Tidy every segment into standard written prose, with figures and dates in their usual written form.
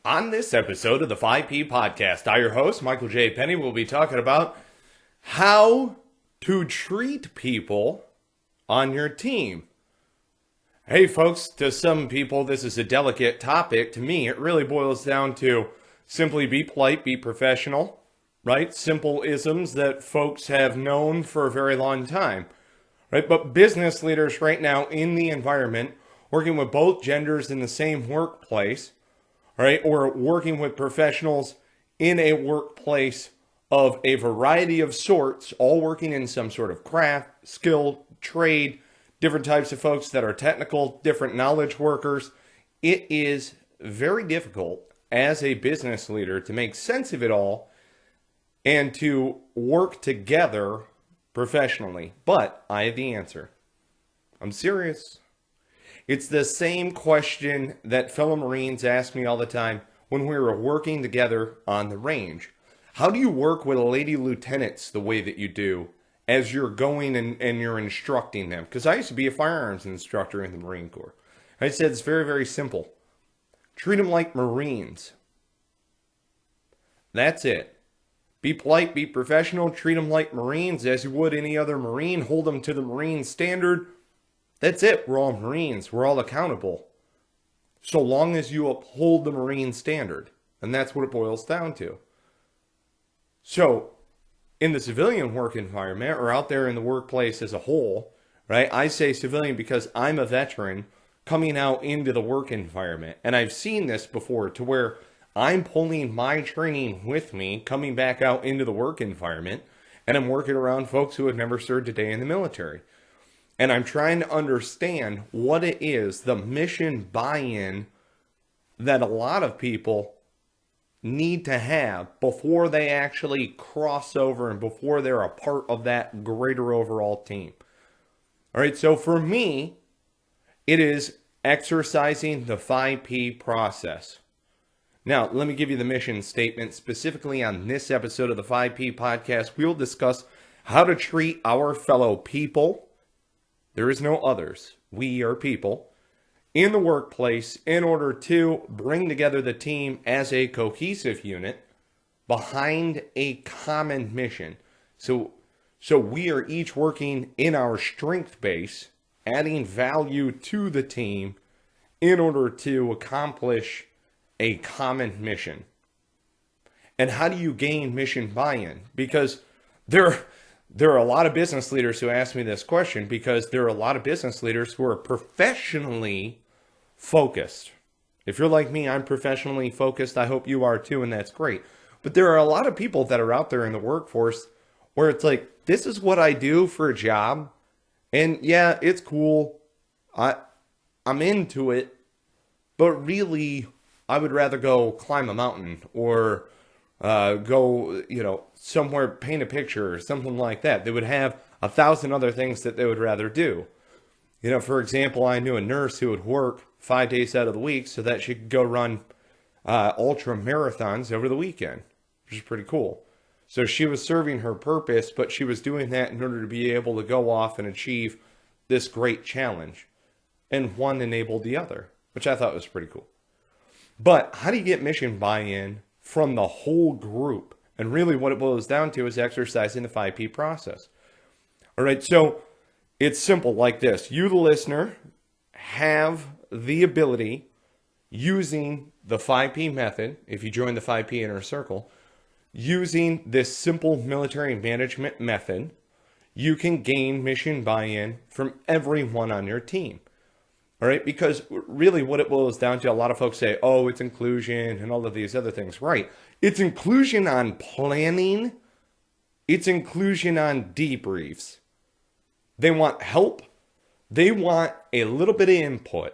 On this episode of the 5P Podcast, I, your host, Michael J. Penny, will be talking about how to treat people on your team. Hey folks, to some people this is a delicate topic. To me, it really boils down to simply be polite, be professional, right? Simple isms that folks have known for a very long time, right? But business leaders right now in the environment, working with both genders in the same workplace, right, or working with professionals in a workplace of a variety of sorts, all working in some sort of craft, skill, trade, different types of folks that are technical, different knowledge workers. It is very difficult as a business leader to make sense of it all and to work together professionally. But I have the answer. I'm serious. It's the same question that fellow Marines ask me all the time when we were working together on the range. How do you work with lady lieutenants the way that you do as you're going and you're instructing them? Because I used to be a firearms instructor in the Marine Corps. I said it's very, very simple. Treat them like Marines. That's it. Be polite, be professional, treat them like Marines as you would any other Marine. Hold them to the Marine standard. That's it. We're all Marines. We're all accountable. So long as you uphold the Marine standard. And that's what it boils down to. So, in the civilian work environment, or out there in the workplace as a whole, right? I say civilian because I'm a veteran coming out into the work environment. And I've seen this before to where I'm pulling my training with me, coming back out into the work environment, and I'm working around folks who have never served a day in the military. And I'm trying to understand what it is, the mission buy-in that a lot of people need to have before they actually cross over and before they're a part of that greater overall team. All right, so for me, it is exercising the 5P process. Now, let me give you the mission statement. Specifically on this episode of the 5P Podcast, we'll discuss how to treat our fellow people. There is no others. We are people in the workplace in order to bring together the team as a cohesive unit behind a common mission. So we are each working in our strength base, adding value to the team in order to accomplish a common mission. And how do you gain mission buy-in? Because there are a lot of business leaders who ask me this question because there are a lot of business leaders who are professionally focused. If you're like me, I'm professionally focused. I hope you are too, and that's great. But there are a lot of people that are out there in the workforce where it's like, this is what I do for a job. And yeah, it's cool. I'm into it. But really, I would rather go climb a mountain or go, somewhere, paint a picture or something like that. They would have 1,000 other things that they would rather do. For example, I knew a nurse who would work 5 days out of the week so that she could go run ultra marathons over the weekend, which is pretty cool. So she was serving her purpose, but she was doing that in order to be able to go off and achieve this great challenge. And one enabled the other, which I thought was pretty cool. But how do you get mission buy-in from the whole group? And really what it boils down to is exercising the 5P process. All right, so it's simple like this. You, the listener, have the ability, using the 5P method, if you join the 5P inner circle, using this simple military management method, you can gain mission buy-in from everyone on your team. All right, because really what it boils down to, a lot of folks say, oh, it's inclusion and all of these other things. Right. It's inclusion on planning. It's inclusion on debriefs. They want help. They want a little bit of input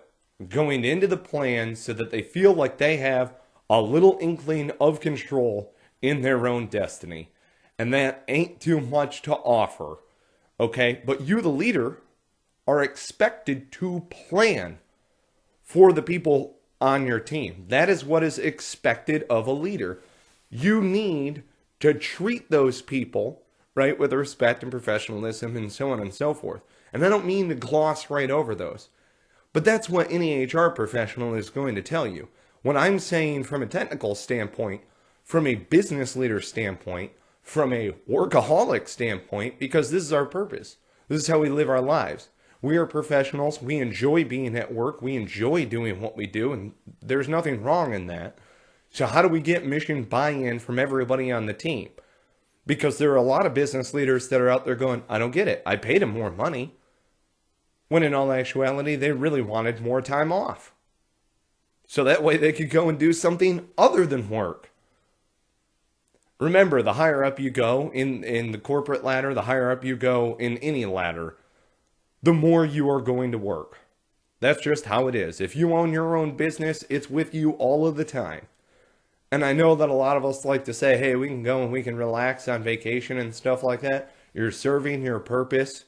going into the plan so that they feel like they have a little inkling of control in their own destiny. And that ain't too much to offer. Okay, but you, the leader, are expected to plan for the people on your team. That is what is expected of a leader. You need to treat those people, right, with respect and professionalism and so on and so forth. And I don't mean to gloss right over those, but that's what any HR professional is going to tell you. When I'm saying from a technical standpoint, from a business leader standpoint, from a workaholic standpoint, because this is our purpose. This is how we live our lives. We are professionals. We enjoy being at work. We enjoy doing what we do, and there's nothing wrong in that. So how do we get mission buy-in from everybody on the team? Because there are a lot of business leaders that are out there going, I don't get it. I paid them more money. When in all actuality, they really wanted more time off. So that way they could go and do something other than work. Remember, the higher up you go in the corporate ladder, the higher up you go in any ladder, the more you are going to work. That's just how it is. If you own your own business, it's with you all of the time. And I know that a lot of us like to say, hey, we can go and we can relax on vacation and stuff like that. You're serving your purpose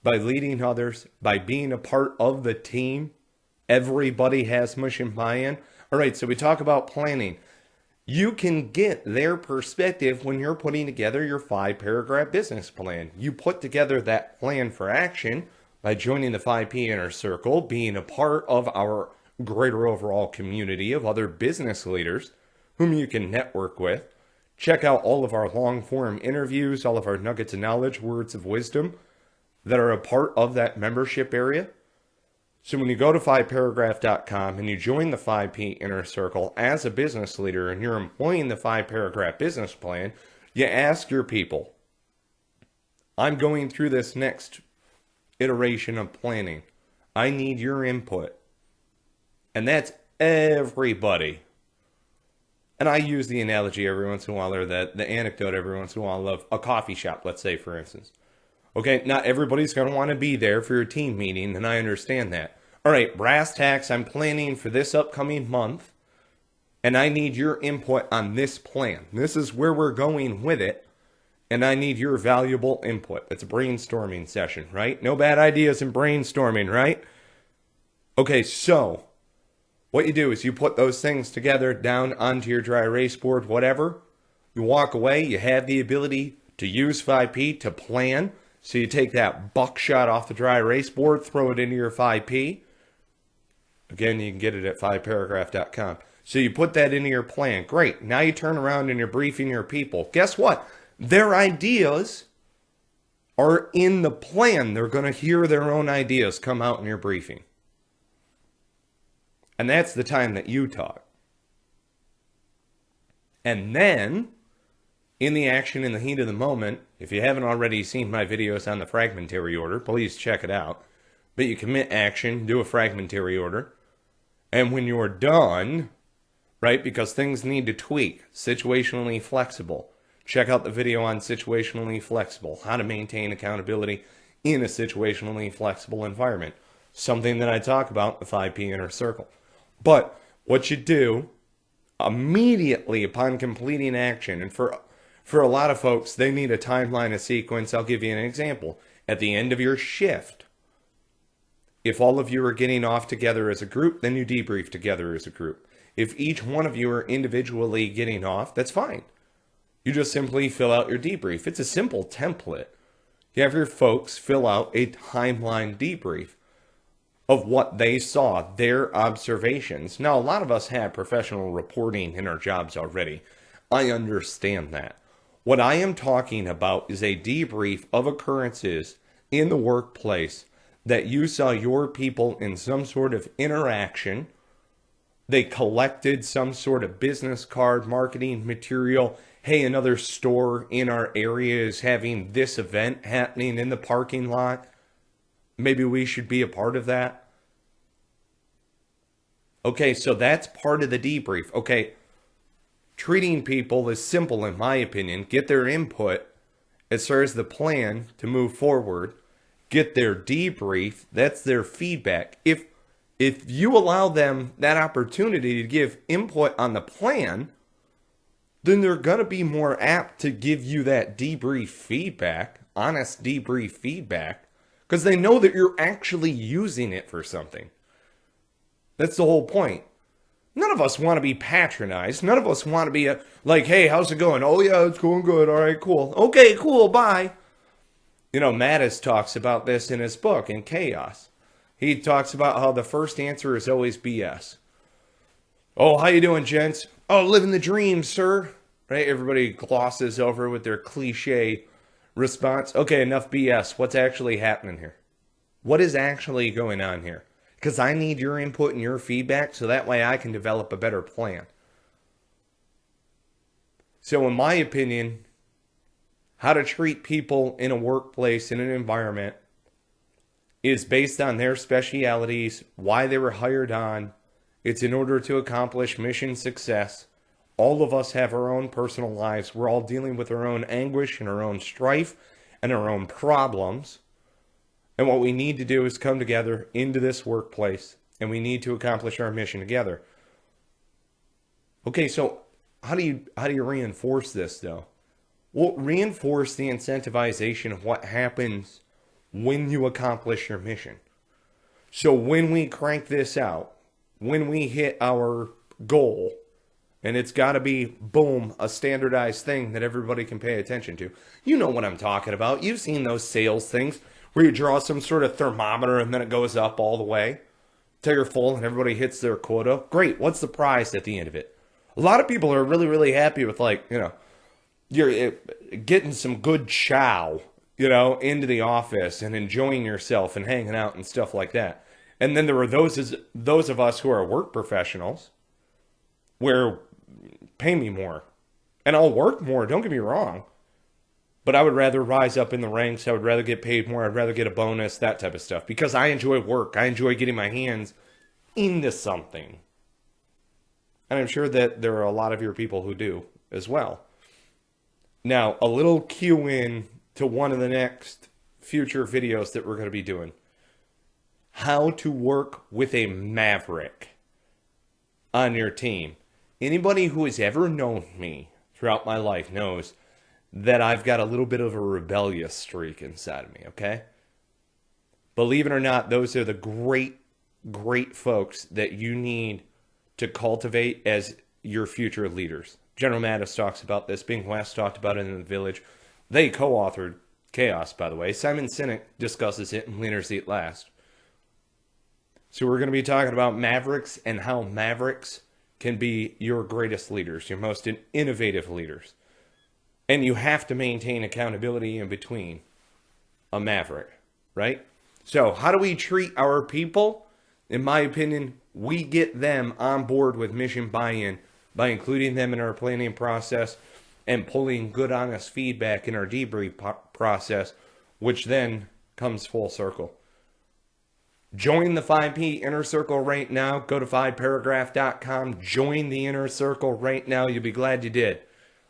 by leading others, by being a part of the team. Everybody has mission buy-in. All right, so we talk about planning. You can get their perspective when you're putting together your 5-paragraph business plan. You put together that plan for action by joining the 5P Inner Circle, being a part of our greater overall community of other business leaders whom you can network with. Check out all of our long-form interviews, all of our nuggets of knowledge, words of wisdom that are a part of that membership area. So when you go to 5paragraph.com and you join the 5P Inner Circle as a business leader and you're employing the 5-paragraph business plan, you ask your people, I'm going through this next iteration of planning. I need your input. And that's everybody. And I use the analogy every once in a while, or the anecdote every once in a while of a coffee shop, let's say, for instance. Okay, not everybody's going to want to be there for your team meeting, and I understand that. All right, brass tacks, I'm planning for this upcoming month, and I need your input on this plan. This is where we're going with it, and I need your valuable input. It's a brainstorming session, right? No bad ideas in brainstorming, right? Okay, so what you do is you put those things together down onto your dry erase board, whatever. You walk away. You have the ability to use 5P to plan. So you take that buckshot off the dry erase board, throw it into your 5P. Again, you can get it at 5paragraph.com. So you put that into your plan. Great. Now you turn around and you're briefing your people. Guess what? Their ideas are in the plan. They're going to hear their own ideas come out in your briefing. And that's the time that you talk. And then, in the action, in the heat of the moment, if you haven't already seen my videos on the fragmentary order, please check it out. But you commit action, do a fragmentary order. And when you're done, right, because things need to tweak, situationally flexible. Check out the video on situationally flexible, how to maintain accountability in a situationally flexible environment. Something that I talk about in the 5P Inner Circle. But what you do immediately upon completing action, and for a lot of folks, they need a timeline, a sequence. I'll give you an example. At the end of your shift, if all of you are getting off together as a group, then you debrief together as a group. If each one of you are individually getting off, that's fine. You just simply fill out your debrief. It's a simple template. You have your folks fill out a timeline debrief of what they saw, their observations. Now, a lot of us have professional reporting in our jobs already. I understand that. What I am talking about is a debrief of occurrences in the workplace that you saw your people in some sort of interaction. They collected some sort of business card, marketing material. Hey, another store in our area is having this event happening in the parking lot. Maybe we should be a part of that. Okay, so that's part of the debrief. Okay, treating people is simple, in my opinion. Get their input as far as the plan to move forward. Get their debrief. That's their feedback. If you allow them that opportunity to give input on the plan, then they're going to be more apt to give you that debrief feedback, honest debrief feedback, because they know that you're actually using it for something. That's the whole point. None of us want to be patronized. None of us want to be like, hey, how's it going? Oh, yeah, it's going good. All right, cool. Okay, cool, bye. You know, Mattis talks about this in his book, In Chaos. He talks about how the first answer is always BS. Oh, how you doing, gents? Oh, living the dream, sir. Right? Everybody glosses over with their cliche response. Okay, enough BS. What's actually happening here? What is actually going on here? Because I need your input and your feedback so that way I can develop a better plan. So, in my opinion, how to treat people in a workplace, in an environment, is based on their specialities, why they were hired on. It's in order to accomplish mission success. All of us have our own personal lives. We're all dealing with our own anguish and our own strife and our own problems. And what we need to do is come together into this workplace, and we need to accomplish our mission together. Okay, so how do you reinforce this, though? Well, reinforce the incentivization of what happens when you accomplish your mission. So when we crank this out, when we hit our goal, and it's got to be, boom, a standardized thing that everybody can pay attention to. You know what I'm talking about. You've seen those sales things where you draw some sort of thermometer and then it goes up all the way till you're full and everybody hits their quota. Great. What's the prize at the end of it? A lot of people are really, really happy with, like, you're getting some good chow, into the office and enjoying yourself and hanging out and stuff like that. And then there are those of us who are work professionals where pay me more and I'll work more. Don't get me wrong, but I would rather rise up in the ranks. I would rather get paid more. I'd rather get a bonus, that type of stuff, because I enjoy work. I enjoy getting my hands into something. And I'm sure that there are a lot of your people who do as well. Now, a little cue in to one of the next future videos that we're going to be doing. How to work with a maverick on your team. Anybody who has ever known me throughout my life knows that I've got a little bit of a rebellious streak inside of me, okay? Believe it or not, those are the great, great folks that you need to cultivate as your future leaders. General Mattis talks about this. Bing West talked about it in The Village. They co-authored Chaos, by the way. Simon Sinek discusses it in Leaders Eat Last. So we're going to be talking about mavericks and how mavericks can be your greatest leaders, your most innovative leaders. And you have to maintain accountability in between a maverick, right? So how do we treat our people? In my opinion, we get them on board with mission buy-in by including them in our planning process and pulling good, honest feedback in our debrief process, which then comes full circle. Join the 5P Inner Circle right now. Go to 5paragraph.com. Join the Inner Circle right now. You'll be glad you did.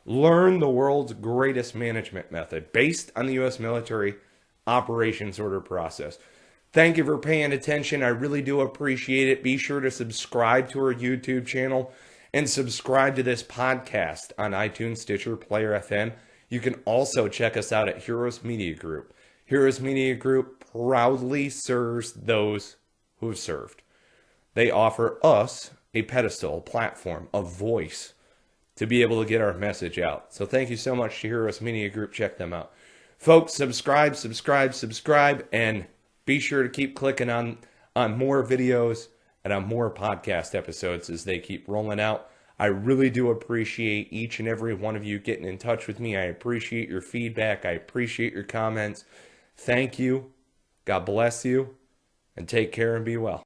Learn the world's greatest management method based on the U.S. military operations order process. Thank you for paying attention. I really do appreciate it. Be sure to subscribe to our YouTube channel and subscribe to this podcast on iTunes, Stitcher, Player FM. You can also check us out at Heroes Media Group. Heroes Media Group proudly serves those who have served. They offer us a pedestal, a platform, a voice to be able to get our message out. So thank you so much to Heroes Media Group. Check them out. Folks, subscribe, and be sure to keep clicking on more videos and on more podcast episodes as they keep rolling out. I really do appreciate each and every one of you getting in touch with me. I appreciate your feedback. I appreciate your comments. Thank you. God bless you. And take care and be well.